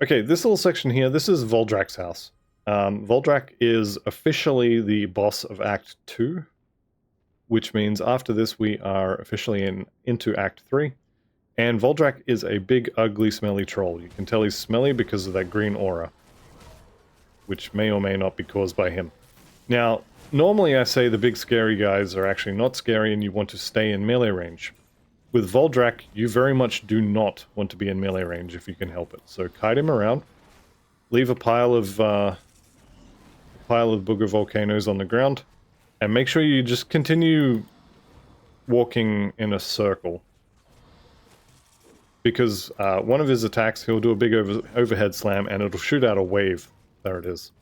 Okay, this little section here, this is Voldrak's house. Voldrak is officially the boss of Act 2, which means after this we are officially into Act 3. And Voldrak is a big, ugly, smelly troll. You can tell he's smelly because of that green aura, which may or may not be caused by him. Now, normally I say the big scary guys are actually not scary and you want to stay in melee range. With Voldrak, you very much do not want to be in melee range if you can help it. So kite him around, leave a pile of booger volcanoes on the ground, and make sure you just continue walking in a circle. Because one of his attacks, he'll do a big overhead slam and it'll shoot out a wave. There it is.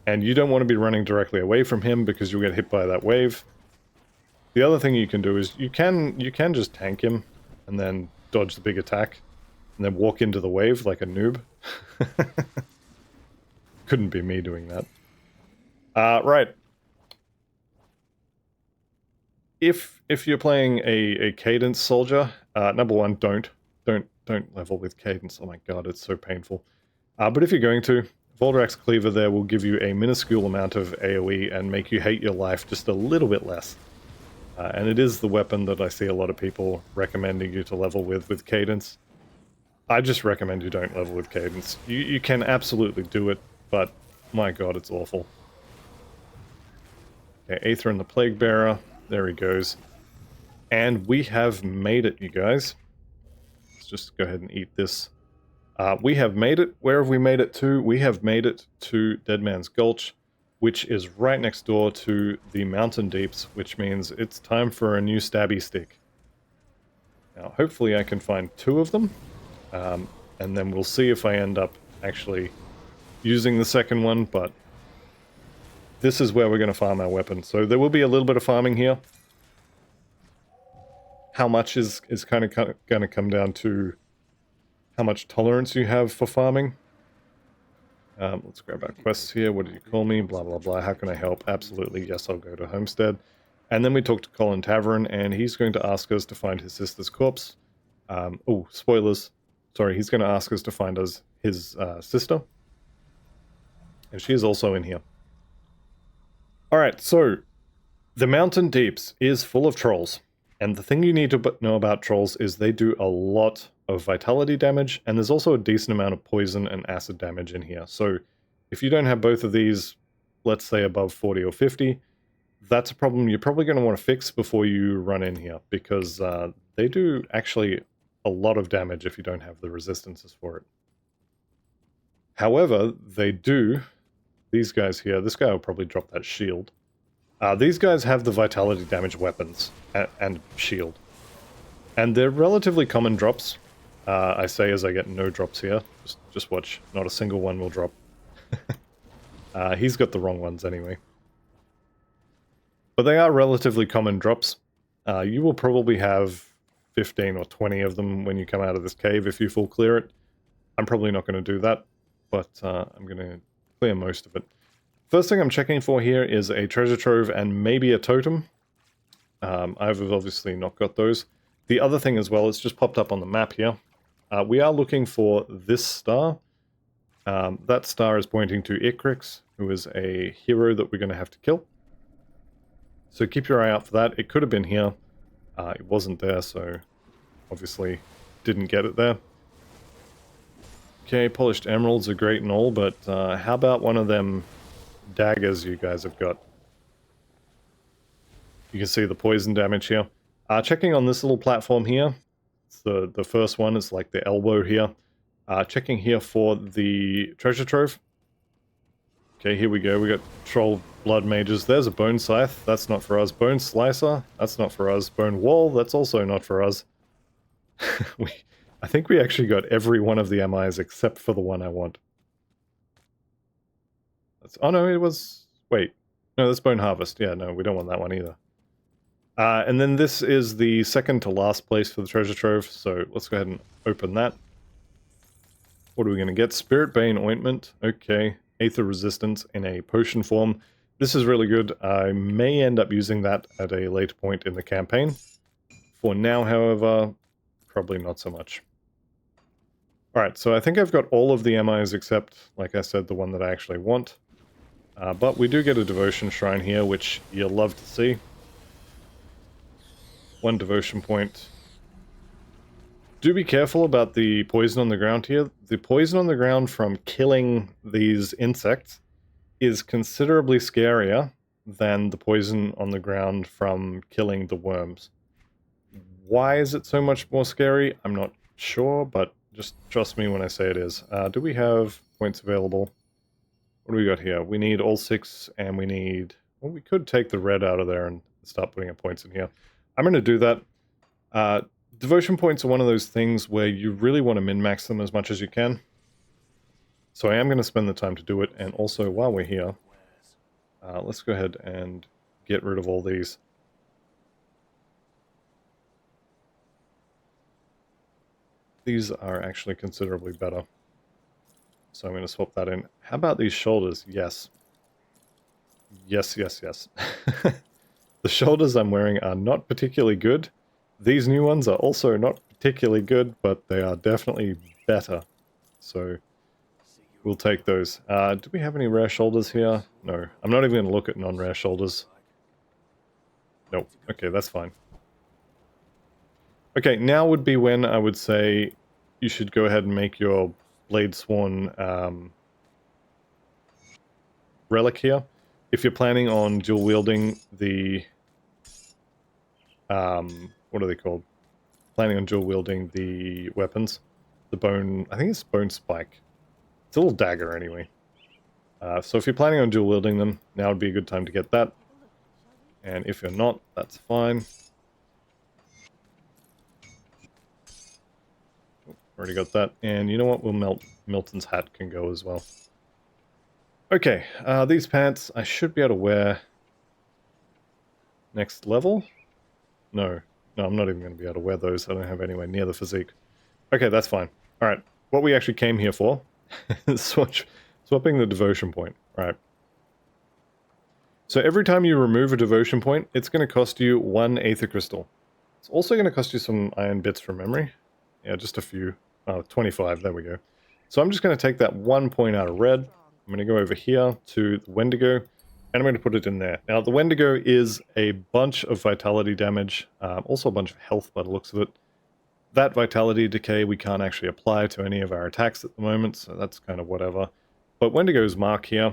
And you don't want to be running directly away from him because you'll get hit by that wave. The other thing you can do is you can just tank him and then dodge the big attack and then walk into the wave like a noob. Couldn't be me doing that. Right. If you're playing a cadence soldier, number one, don't level with cadence. Oh my god, it's so painful. But if you're going to, Voldrak's Cleaver there will give you a minuscule amount of AoE and make you hate your life just a little bit less. And it is the weapon that I see a lot of people recommending you to level with cadence. I just recommend you don't level with cadence. You can absolutely do it, but my god, it's awful. Okay, Aether and the Plague Bearer. There he goes. And we have made it, you guys. Let's just go ahead and eat this. We have made it. Where have we made it to? We have made it to Dead Man's Gulch, which is right next door to the Mountain Deeps, which means it's time for a new stabby stick. Now, hopefully I can find 2 of them, and then we'll see if I end up actually using the second one, but this is where we're going to farm our weapon. So there will be a little bit of farming here. How much is kind of going to come down to how much tolerance you have for farming. Let's grab our quests here. What did you call me? Blah, blah, blah. How can I help? Absolutely. Yes, I'll go to Homestead. And then we talk to Colin Tavern, and he's going to ask us to find his sister's corpse. Oh, spoilers. Sorry, he's going to ask us to find us his sister. And she is also in here. Alright, so the Mountain Deeps is full of trolls. And the thing you need to know about trolls is they do a lot of vitality damage, and there's also a decent amount of poison and acid damage in here. So if you don't have both of these, let's say above 40 or 50, that's a problem you're probably going to want to fix before you run in here, because they do actually a lot of damage if you don't have the resistances for it. However, they do, these guys here, this guy will probably drop that shield. These guys have the vitality damage weapons and shield. And they're relatively common drops. I say as I get no drops here. Just watch. Not a single one will drop. He's got the wrong ones anyway. But they are relatively common drops. You will probably have 15 or 20 of them when you come out of this cave if you full clear it. I'm probably not going to do that, but I'm going to clear most of it. First thing I'm checking for here is a treasure trove and maybe a totem. I've obviously not got those. The other thing as well, it's just popped up on the map here. We are looking for this star. That star is pointing to Ikrix, who is a hero that we're going to have to kill. So keep your eye out for that. It could have been here. It wasn't there, so obviously didn't get it there. Okay, polished emeralds are great and all, but how about one of them daggers you guys have got? You can see the poison damage here. Checking on this little platform here. It's the first one. It's like the elbow here. Checking here for the treasure trove. Okay, here we go. We got troll blood mages. There's a bone scythe. That's not for us. Bone slicer. That's not for us. Bone wall. That's also not for us. I think we actually got every one of the MIs except for the one I want. Oh no, it was... Wait. No, that's Bone Harvest. Yeah, no, we don't want that one either. And then this is the second to last place for the treasure trove, so let's go ahead and open that. What are we going to get? Spirit Bane Ointment. Okay. Aether Resistance in a potion form. This is really good. I may end up using that at a later point in the campaign. For now, however, probably not so much. Alright, so I think I've got all of the MIs except, like I said, the one that I actually want. But we do get a devotion shrine here, which you'll love to see. 1 devotion point. Do be careful about the poison on the ground here. The poison on the ground from killing these insects is considerably scarier than the poison on the ground from killing the worms. Why is it so much more scary? I'm not sure, but just trust me when I say it is. Do we have points available? What do we got here? We need all 6, and we need... Well, we could take the red out of there and start putting points in here. I'm going to do that. Devotion points are one of those things where you really want to min-max them as much as you can. So I am going to spend the time to do it, and also while we're here, let's go ahead and get rid of all these. These are actually considerably better. So I'm going to swap that in. How about these shoulders? Yes. Yes, yes, yes. The shoulders I'm wearing are not particularly good. These new ones are also not particularly good, but they are definitely better. So we'll take those. Do we have any rare shoulders here? No. I'm not even going to look at non-rare shoulders. Nope. Okay, that's fine. Okay, now would be when I would say you should go ahead and make your Blade Sworn relic here. If you're planning on dual wielding the... what are they called? Planning on dual wielding the weapons. The bone... I think it's bone spike. It's a little dagger anyway. So if you're planning on dual wielding them, now would be a good time to get that. And if you're not, that's fine. Already got that. And you know what? We'll melt... Milton's hat can go as well. Okay, these pants I should be able to wear next level. No, I'm not even going to be able to wear those. I don't have anywhere near the physique. Okay, that's fine. Alright, what we actually came here for is swapping the devotion point. Alright. So every time you remove a devotion point, it's going to cost you 1 Aether Crystal. It's also going to cost you some iron bits from memory. Yeah, just a few. Oh, 25, there we go. So I'm just going to take that 1 point out of red. I'm going to go over here to the Wendigo, and I'm going to put it in there. Now, the Wendigo is a bunch of vitality damage, also a bunch of health by the looks of it. That vitality decay we can't actually apply to any of our attacks at the moment, so that's kind of whatever. But Wendigo's mark here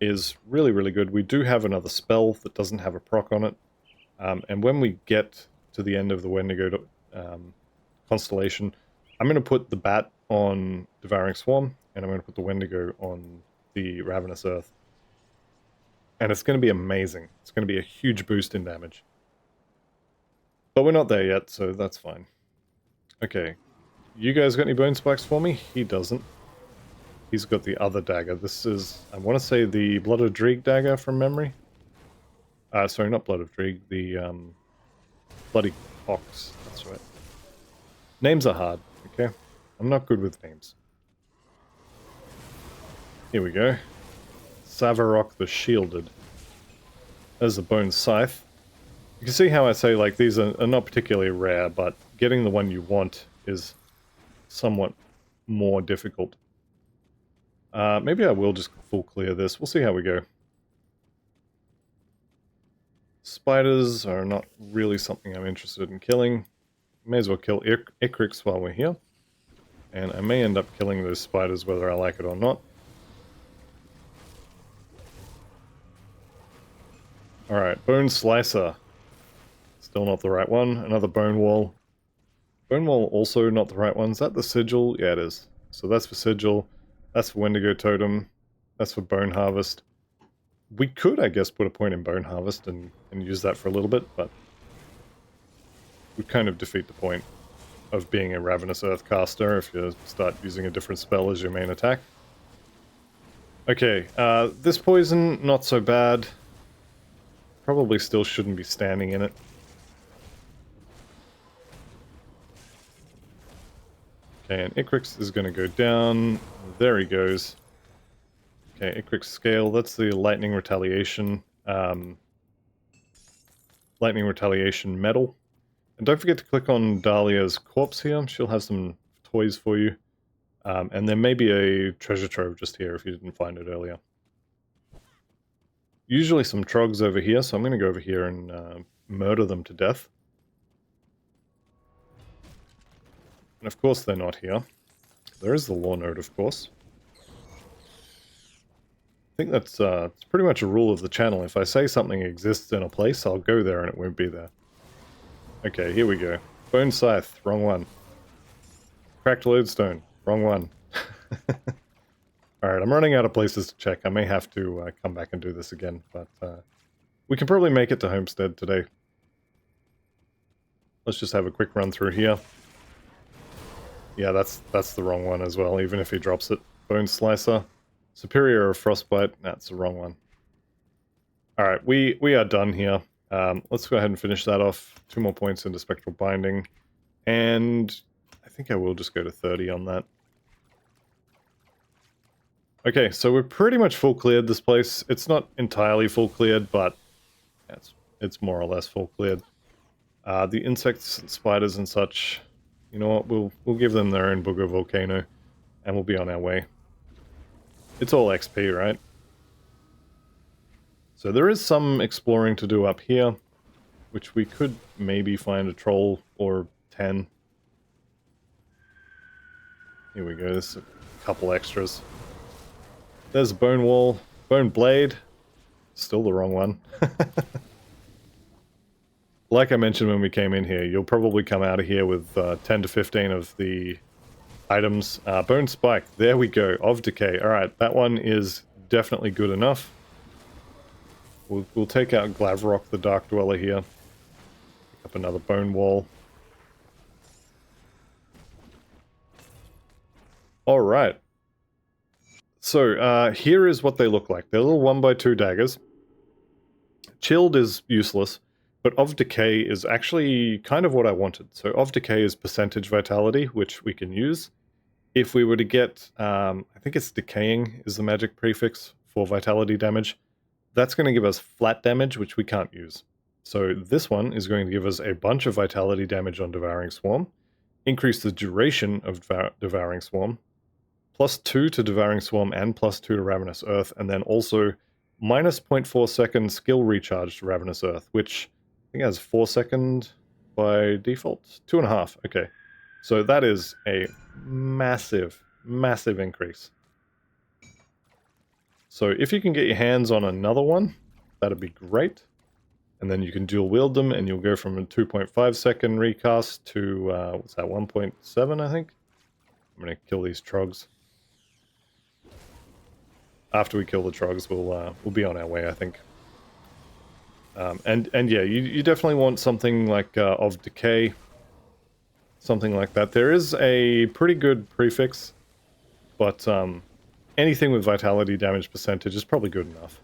is really, really good. We do have another spell that doesn't have a proc on it, and when we get to the end of the Wendigo constellation, I'm going to put the bat on Devouring Swarm, and I'm going to put the Wendigo on the Ravenous Earth. And it's going to be amazing. It's going to be a huge boost in damage. But we're not there yet, so that's fine. Okay. You guys got any bone spikes for me? He doesn't. He's got the other dagger. This is, I want to say, the Blood of Dreeg dagger from memory. Sorry, not Blood of Dreeg. The Bloody Ox. That's right. Names are hard, okay? I'm not good with names. Here we go. Savarok the Shielded. There's a bone scythe. You can see how I say, like, these are not particularly rare, but getting the one you want is somewhat more difficult. Maybe I will just full clear this. We'll see how we go. Spiders are not really something I'm interested in killing. May as well kill Icrix while we're here. And I may end up killing those spiders whether I like it or not. Alright, Bone Slicer. Still not the right one. Another Bone Wall. Bone Wall also not the right one. Is that the Sigil? Yeah, it is. So that's for Sigil. That's for Wendigo Totem. That's for Bone Harvest. We could, I guess, put a point in Bone Harvest and use that for a little bit, but would kind of defeat the point of being a Ravenous Earth caster if you start using a different spell as your main attack. Okay, this poison, not so bad. Probably still shouldn't be standing in it. Okay, and Icrix is going to go down. There he goes. Okay, Icrix scale. That's the lightning retaliation. Lightning retaliation medal. And don't forget to click on Dahlia's corpse here. She'll have some toys for you. And there may be a treasure trove just here if you didn't find it earlier. Usually some trogs over here, so I'm going to go over here and murder them to death. And of course they're not here. There is the lore node, of course. I think that's it's pretty much a rule of the channel. If I say something exists in a place, I'll go there and it won't be there. Okay, here we go. Bone Scythe, wrong one. Cracked Lodestone, wrong one. Alright, I'm running out of places to check. I may have to come back and do this again, but we can probably make it to Homestead today. Let's just have a quick run through here. Yeah, that's the wrong one as well, even if he drops it. Bone Slicer. Superior of Frostbite. That's the wrong one. Alright, we are done here. Let's go ahead and finish that off. 2 more points into Spectral Binding. And I think I will just go to 30 on that. Okay, so we're pretty much full cleared this place. It's not entirely full cleared, but it's more or less full cleared. The insects, spiders and such, you know what, we'll give them their own Booger Volcano, and we'll be on our way. It's all XP, right? So there is some exploring to do up here, which we could maybe find a troll or 10. Here we go, there's a couple extras. There's a Bone Wall, Bone Blade, still the wrong one. Like I mentioned when we came in here, you'll probably come out of here with 10 to 15 of the items. Bone Spike, there we go, of Decay. Alright, that one is definitely good enough. We'll take out Glavrock, the Dark Dweller here. Pick up another Bone Wall. Alright. So, here is what they look like. They're little 1x2 daggers. Chilled is useless, but of Decay is actually kind of what I wanted. So of Decay is percentage vitality, which we can use. If we were to get, I think it's Decaying is the magic prefix for vitality damage. That's going to give us flat damage, which we can't use. So this one is going to give us a bunch of vitality damage on Devouring Swarm, increase the duration of Devouring Swarm, +2 to Devouring Swarm and +2 to Ravenous Earth, and then also minus 0.4 second skill recharge to Ravenous Earth, which I think has 4 second by default? 2.5, okay. So that is a massive, massive increase. So if you can get your hands on another one, that'd be great. And then you can dual wield them, and you'll go from a 2.5 second recast to, what's that, 1.7, I think? I'm going to kill these trogs. After we kill the trogs, we'll be on our way, I think. And yeah, you definitely want something like of Decay, something like that. There is a pretty good prefix, but anything with vitality damage percentage is probably good enough.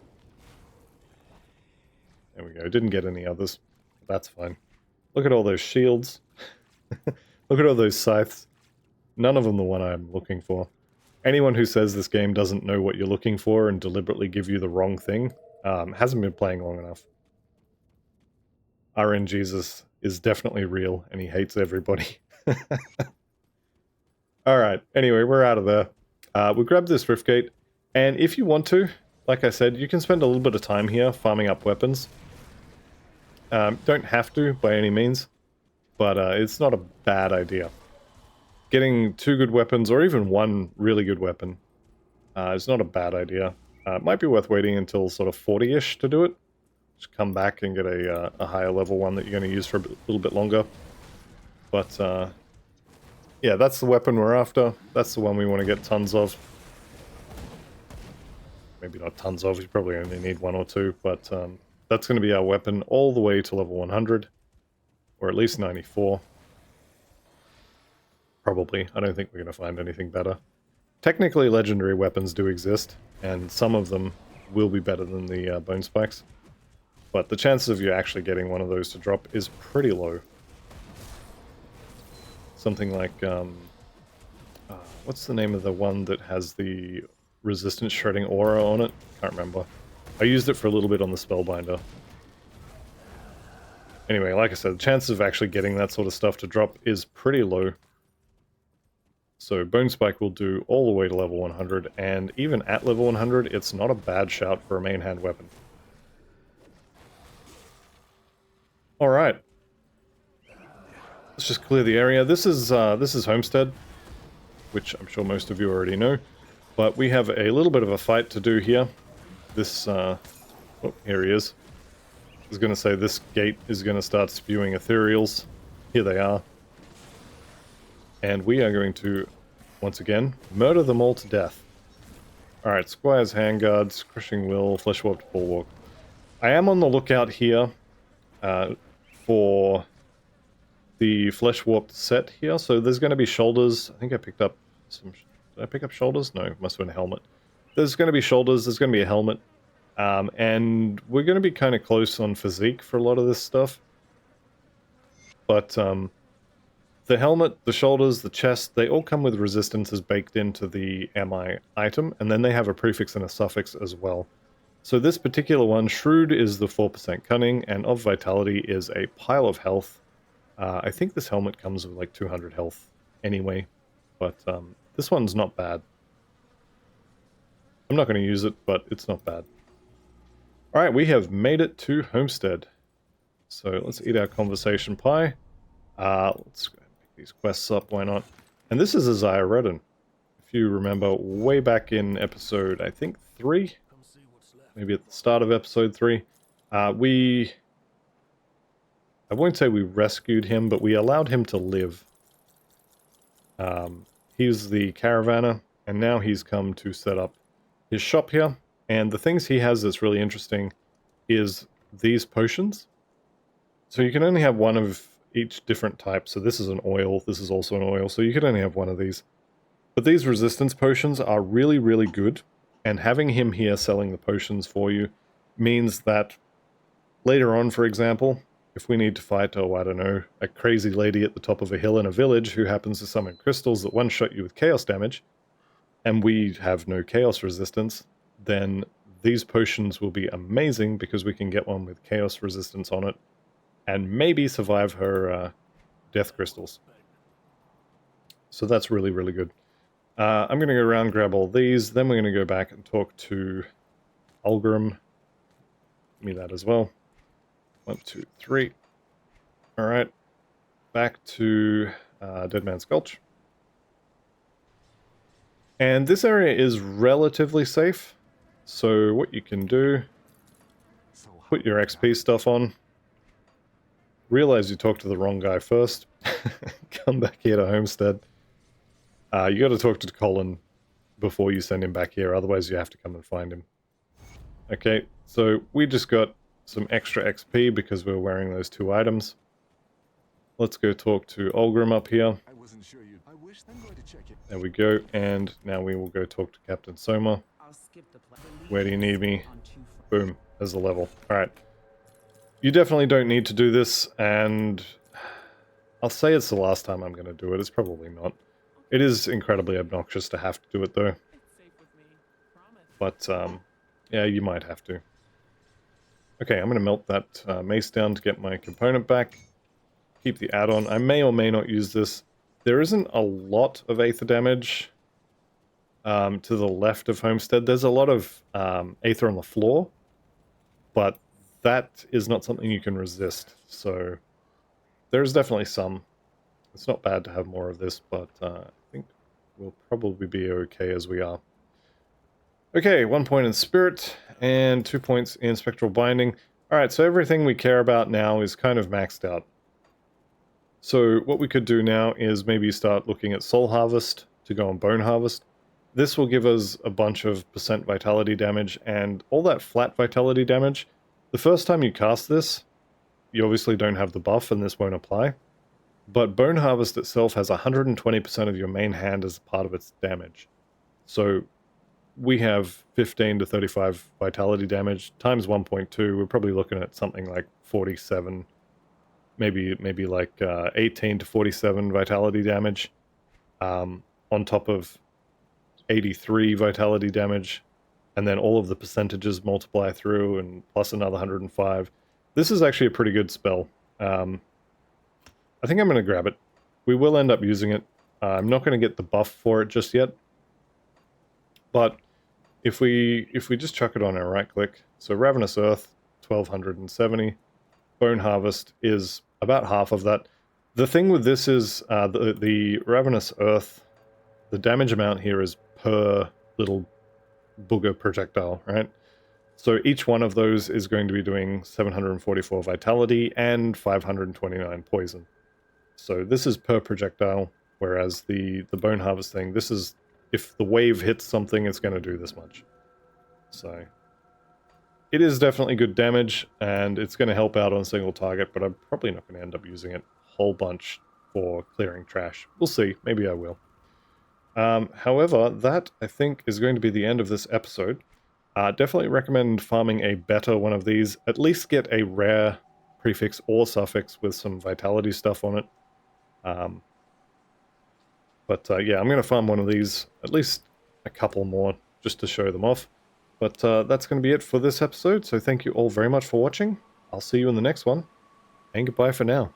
There we go. Didn't get any others. That's fine. Look at all those shields. Look at all those scythes. None of them the one I'm looking for. Anyone who says this game doesn't know what you're looking for and deliberately give you the wrong thing hasn't been playing long enough. RN Jesus is definitely real, and he hates everybody. Alright, anyway, we're out of there. We'll grab this Riftgate, and if you want to, like I said, you can spend a little bit of time here farming up weapons. Don't have to, by any means, but it's not a bad idea. Getting 2 good weapons, or even 1 really good weapon, is not a bad idea. It might be worth waiting until sort of 40-ish to do it. Just come back and get a higher level one that you're going to use for a little bit longer. But, yeah, that's the weapon we're after. That's the one we want to get tons of. Maybe not tons of, you probably only need 1 or 2, but that's going to be our weapon all the way to level 100. Or at least 94. Probably. I don't think we're going to find anything better. Technically, legendary weapons do exist, and some of them will be better than the Bone Spikes. But the chances of you actually getting one of those to drop is pretty low. Something like, What's the name of the one that has the resistance shredding aura on it? Can't remember. I used it for a little bit on the Spellbinder. Anyway, like I said, the chances of actually getting that sort of stuff to drop is pretty low. So Bone Spike will do all the way to level 100, and even at level 100, it's not a bad shout for a main hand weapon. Alright. Let's just clear the area. This is Homestead, which I'm sure most of you already know. But we have a little bit of a fight to do here. This, oh, here he is. I was going to say this gate is going to start spewing ethereals. Here they are. And we are going to, once again, murder them all to death. Alright, Squire's Handguards, Crushing Will, Flesh Warped Bulwark. I am on the lookout here for the Flesh Warped set here. So there's going to be shoulders. I think I picked up some... Did I pick up shoulders? No, must have been a helmet. There's going to be shoulders, there's going to be a helmet. And we're going to be kind of close on physique for a lot of this stuff. But the helmet, the shoulders, the chest, they all come with resistances baked into the MI item, and then they have a prefix and a suffix as well. So this particular one, Shrewd, is the 4% cunning, and of Vitality is a pile of health. I think this helmet comes with like 200 health anyway, but this one's not bad. I'm not going to use it, but it's not bad. Alright, we have made it to Homestead. So let's eat our conversation pie. Let's pick these quests up, why not? And this is Isaiah Redden. If you remember, way back in episode, I think, 3? Maybe at the start of episode 3. I won't say we rescued him, but we allowed him to live. He's the caravaner, and now he's come to set up his shop here. And the things he has that's really interesting is these potions. So you can only have one of each different type. So this is an oil, this is also an oil, so you can only have one of these. But these resistance potions are really, really good. And having him here selling the potions for you means that later on, for example, if we need to fight, oh, I don't know, a crazy lady at the top of a hill in a village who happens to summon crystals that one-shot you with chaos damage, and we have no chaos resistance, then these potions will be amazing because we can get one with chaos resistance on it and maybe survive her death crystals. So that's really, really good. I'm going to go around, grab all these, then we're going to go back and talk to Ulgrim. Give me that as well. 1, 2, 3. Alright. Back to Dead Man's Gulch. And this area is relatively safe. So what you can do, put your XP stuff on. Realize you talked to the wrong guy first. Come back here to Homestead. You got to talk to Colin before you send him back here, otherwise you have to come and find him. Okay, so we just got some extra XP because we're wearing those 2 items. Let's go talk to Ulgrim up here. There we go, and now we will go talk to Captain Soma. Where do you need me? Boom, there's the level. Alright. You definitely don't need to do this, and I'll say it's the last time I'm going to do it. It's probably not. It is incredibly obnoxious to have to do it, though. But, yeah, you might have to. Okay, I'm going to melt that mace down to get my component back. Keep the add-on. I may or may not use this. There isn't a lot of Aether damage to the left of Homestead. There's a lot of Aether on the floor, but that is not something you can resist. So there's definitely some. It's not bad to have more of this, but I think we'll probably be okay as we are. Okay, 1 point in Spirit, and 2 points in Spectral Binding. Alright, so everything we care about now is kind of maxed out. So what we could do now is maybe start looking at Soul Harvest to go on Bone Harvest. This will give us a bunch of percent vitality damage, and all that flat vitality damage, the first time you cast this, you obviously don't have the buff and this won't apply. But Bone Harvest itself has 120% of your main hand as part of its damage. So we have 15 to 35 vitality damage times 1.2. We're probably looking at something like 47, maybe like 18 to 47 vitality damage. on top of 83 vitality damage, and then all of the percentages multiply through, and plus another 105. This is actually a pretty good spell. I think I'm going to grab it. We will end up using it. I'm not going to get the buff for it just yet, but if we just chuck it on our right click, so Ravenous Earth, 1270, Bone Harvest is about half of that. The thing with this is the Ravenous Earth, the damage amount here is per little booger projectile, right? So each one of those is going to be doing 744 vitality and 529 poison. So this is per projectile, whereas the Bone Harvest thing, this is, if the wave hits something, it's going to do this much. So it is definitely good damage, and it's going to help out on single target, but I'm probably not going to end up using it a whole bunch for clearing trash. We'll see. Maybe I will. However, that, I think, is going to be the end of this episode. Definitely recommend farming a better one of these. At least get a rare prefix or suffix with some vitality stuff on it. Yeah, I'm going to farm one of these, at least a couple more, just to show them off. But that's going to be it for this episode, so thank you all very much for watching. I'll see you in the next one, and goodbye for now.